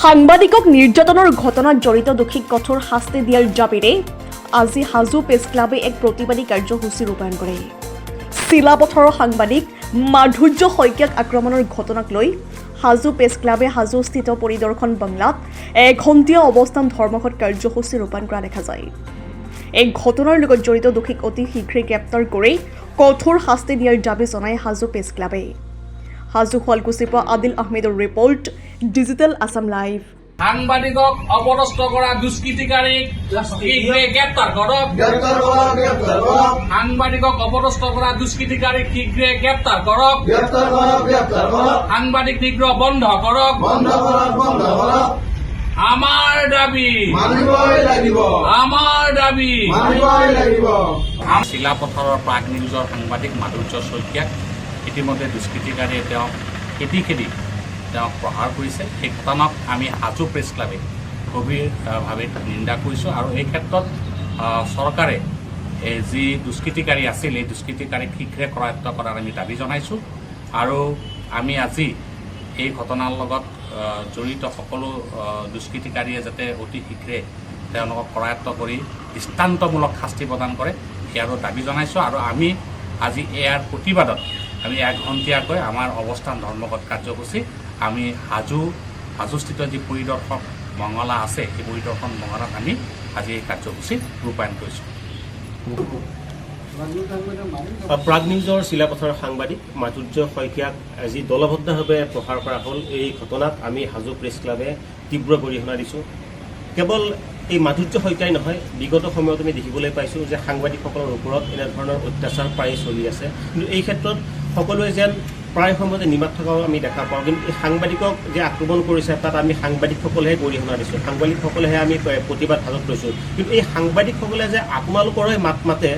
সাংবাদিকক নিৰ্যাতনৰ ঘটনাত জড়িত দোষীক কঠোৰ শাস্তি দিয়াৰ দাবীৰে আজি হাজো প্ৰেছ ক্লাবে এক প্ৰতিবাদী কাৰ্যসূচী ৰূপায়ণ কৰে। চিলাপথাৰৰ সাংবাদিক মাধুৰ্য শইকীয়াক আক্ৰমণৰ ঘটনাক লৈ হাজো প্ৰেছ ক্লাবে হাজোস্থিত পৰিদৰ্শন বাংলাত এঘণ্টীয়া অৱস্থান ধৰ্মঘট কাৰ্যসূচী ৰূপায়ণ কৰা দেখা যায়। এই ঘটনাৰ লগত জড়িত দোষীক অতি শীঘ্ৰে গ্ৰেপ্তাৰ কৰি কঠোৰ শাস্তি দিয়াৰ দাবী জনায় হাজো প্ৰেছ ক্লাবে। হাজো শুৱালকুছিৰ পৰা আদিল আহমেদৰ ৰিপৰ্ট, ডিজিটেল আছাম লাইভ। সাংবাদিকক অপদস্থ কৰা দুষ্কৃতিকাৰীক শীঘ্ৰে গ্ৰেপ্তাৰ কৰক। সাংবাদিকক অপদস্থ কৰা দুষ্কৃতিকাৰীক শীঘ্ৰে গ্ৰেপ্তাৰ কৰক। সাংবাদিক নিগ্ৰহ বন্ধ কৰক। আমাৰ দাবী আমাৰ দাবী। চিলাপথাৰৰ প্ৰাগ নিউজৰ সাংবাদিক মাধুৰ্য শইকীয়াক ইতিমধ্যে দুষ্কৃতিকাৰীয়ে খেদি তেওঁক প্ৰহাৰ কৰিছে। সেই ঘটনাক আমি হাজো প্ৰেছ ক্লাবে গভীৰভাৱে নিন্দা কৰিছোঁ আৰু এই ক্ষেত্ৰত চৰকাৰে যি দুষ্কৃতিকাৰী আছিল এই দুষ্কৃতিকাৰীক শীঘ্ৰে কৰায়ত্ব কৰাৰ আমি দাবী জনাইছোঁ আৰু আমি আজি এই ঘটনাৰ লগত জড়িত সকলো দুষ্কৃতিকাৰীয়ে যাতে অতি শীঘ্ৰে তেওঁলোকক কৰায়ত্ব কৰি দৃষ্টান্তমূলক শাস্তি প্ৰদান কৰে ইয়াৰো দাবী জনাইছোঁ আৰু আমি আজি ইয়াৰ প্ৰতিবাদত আমি এঘণ্টীয়াকৈ আমাৰ অৱস্থান ধৰ্মঘট কাৰ্যসূচী আমি হাজোস্থিত যি পৰিদৰ্শক মঙলা আছে সেই পৰিদৰ্শন মঙলাত আমি আজি এই কাৰ্যসূচী ৰূপায়ণ কৰিছোঁ। প্ৰাগ নিউজৰ চিলাপথাৰৰ সাংবাদিক মাধুৰ্য শইকীয়াক আজি দলবদ্ধভাৱে প্ৰহাৰ কৰা হ'ল। এই ঘটনাক আমি হাজো প্ৰেছ ক্লাবে তীব্ৰ গৰিহণা দিছোঁ। কেৱল এই মাধুৰ্য শইকীয়াই নহয়, বিগত সময়ত আমি দেখিবলৈ পাইছোঁ যে সাংবাদিকসকলৰ ওপৰত এনেধৰণৰ অত্যাচাৰ প্ৰায়ে চলি আছে, কিন্তু এই ক্ষেত্ৰত সকলোৱে যেন প্ৰায় সময়তে নিমাত থকাও আমি দেখা পাওঁ। কিন্তু এই সাংবাদিকক যে আক্ৰমণ কৰিছে তাত আমি সাংবাদিকসকলেহে গৰিহণা দিছোঁ, সাংবাদিকসকলেহে আমি প্ৰতিবাদ হাতত লৈছোঁ। কিন্তু এই সাংবাদিকসকলে যে আপোনালোকৰে মাত মাতে,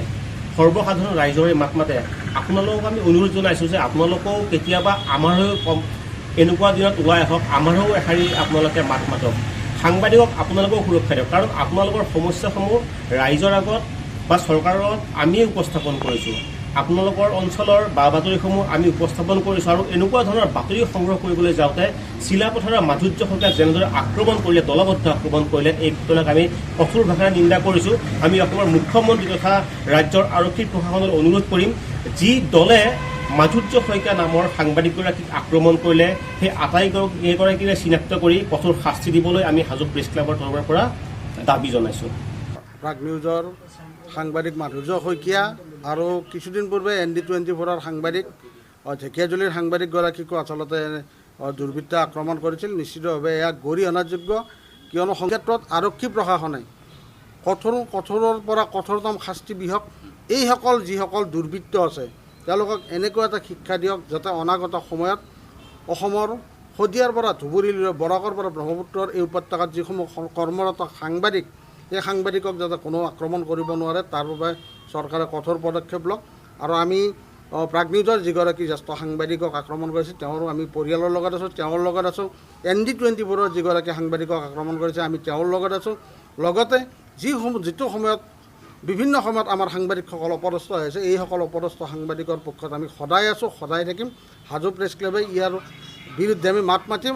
সৰ্বসাধাৰণ ৰাইজৰে মাত মাতে, আপোনালোকক আমি অনুৰোধ জনাইছোঁ যে আপোনালোকেও কেতিয়াবা আমাৰো এনেকুৱা দিনত ওলাই আহক, আমাৰো এষাৰি আপোনালোকে মাত মাতক। সাংবাদিকক আপোনালোকেও সুৰক্ষা দিয়ক, কাৰণ আপোনালোকৰ সমস্যাসমূহ ৰাইজৰ আগত বা চৰকাৰৰ আগত আমিয়ে উপস্থাপন কৰিছোঁ। আপোনালোকৰ অঞ্চলৰ বা বাতৰিসমূহ আমি উপস্থাপন কৰিছোঁ আৰু এনেকুৱা ধৰণৰ বাতৰি সংগ্ৰহ কৰিবলৈ যাওঁতে চিলাপথাৰৰ মাধুৰ্য শইকীয়াক যেনেদৰে আক্ৰমণ কৰিলে, দলবদ্ধ আক্ৰমণ কৰিলে, এই ঘটনাক আমি কঠোৰ ভাষাৰে নিন্দা কৰিছোঁ। আমি অসমৰ মুখ্যমন্ত্ৰী তথা ৰাজ্যৰ আৰক্ষী প্ৰশাসনলৈ অনুৰোধ কৰিম, যি দলে মাধুৰ্য শইকীয়া নামৰ সাংবাদিকগৰাকীক আক্ৰমণ কৰিলে সেই আটাইকেইগৰাকীৰে চিনাক্ত কৰি কঠোৰ শাস্তি দিবলৈ আমি হাজো প্ৰেছ ক্লাবৰ তৰফৰ পৰা দাবী জনাইছোঁ। প্ৰাগ নিউজৰ সাংবাদিক মাধুৰ্য শইকীয়া আৰু কিছুদিন পূৰ্বে ND24ৰ সাংবাদিক ঢেকীয়াজুলিৰ সাংবাদিকগৰাকীকো আচলতে দুৰ্বৃত্ত আক্ৰমণ কৰিছিল। নিশ্চিতভাৱে এয়া গৰিহণাযোগ্য, কিয়নো ক্ষেত্ৰত আৰক্ষী প্ৰশাসনে কঠোৰৰ পৰা কঠোৰতম শাস্তি বিহক। এইসকল যিসকল দুৰ্বৃত্ত আছে তেওঁলোকক এনেকুৱা এটা শিক্ষা দিয়ক যাতে অনাগত সময়ত অসমৰ শদিয়াৰ পৰা ধুবুৰীলৈ, বৰাকৰ পৰা ব্ৰহ্মপুত্ৰৰ এই উপত্যকাত যিসমূহ কৰ্মৰত সাংবাদিক, এই সাংবাদিকক যাতে কোনো আক্ৰমণ কৰিব নোৱাৰে তাৰ বাবে চৰকাৰে কঠোৰ পদক্ষেপ লওক। আৰু আমি প্ৰাগ নিউজৰ যিগৰাকী জ্যেষ্ঠ সাংবাদিকক আক্ৰমণ কৰিছে তেওঁৰ আমি পৰিয়ালৰ লগত আছোঁ, তেওঁৰ লগত আছোঁ। ND24ৰ যিগৰাকী সাংবাদিকক আক্ৰমণ কৰিছে আমি তেওঁৰ লগত আছোঁ। লগতে যিটো সময়ত বিভিন্ন সময়ত আমাৰ সাংবাদিকসকল অপদস্থ হৈছে, এইসকল অপদস্থ সাংবাদিকৰ পক্ষত আমি সদায় আছোঁ, সদায় থাকিম। হাজো প্ৰেছ ক্লাবে ইয়াৰ বিৰুদ্ধে আমি মাত মাতিম।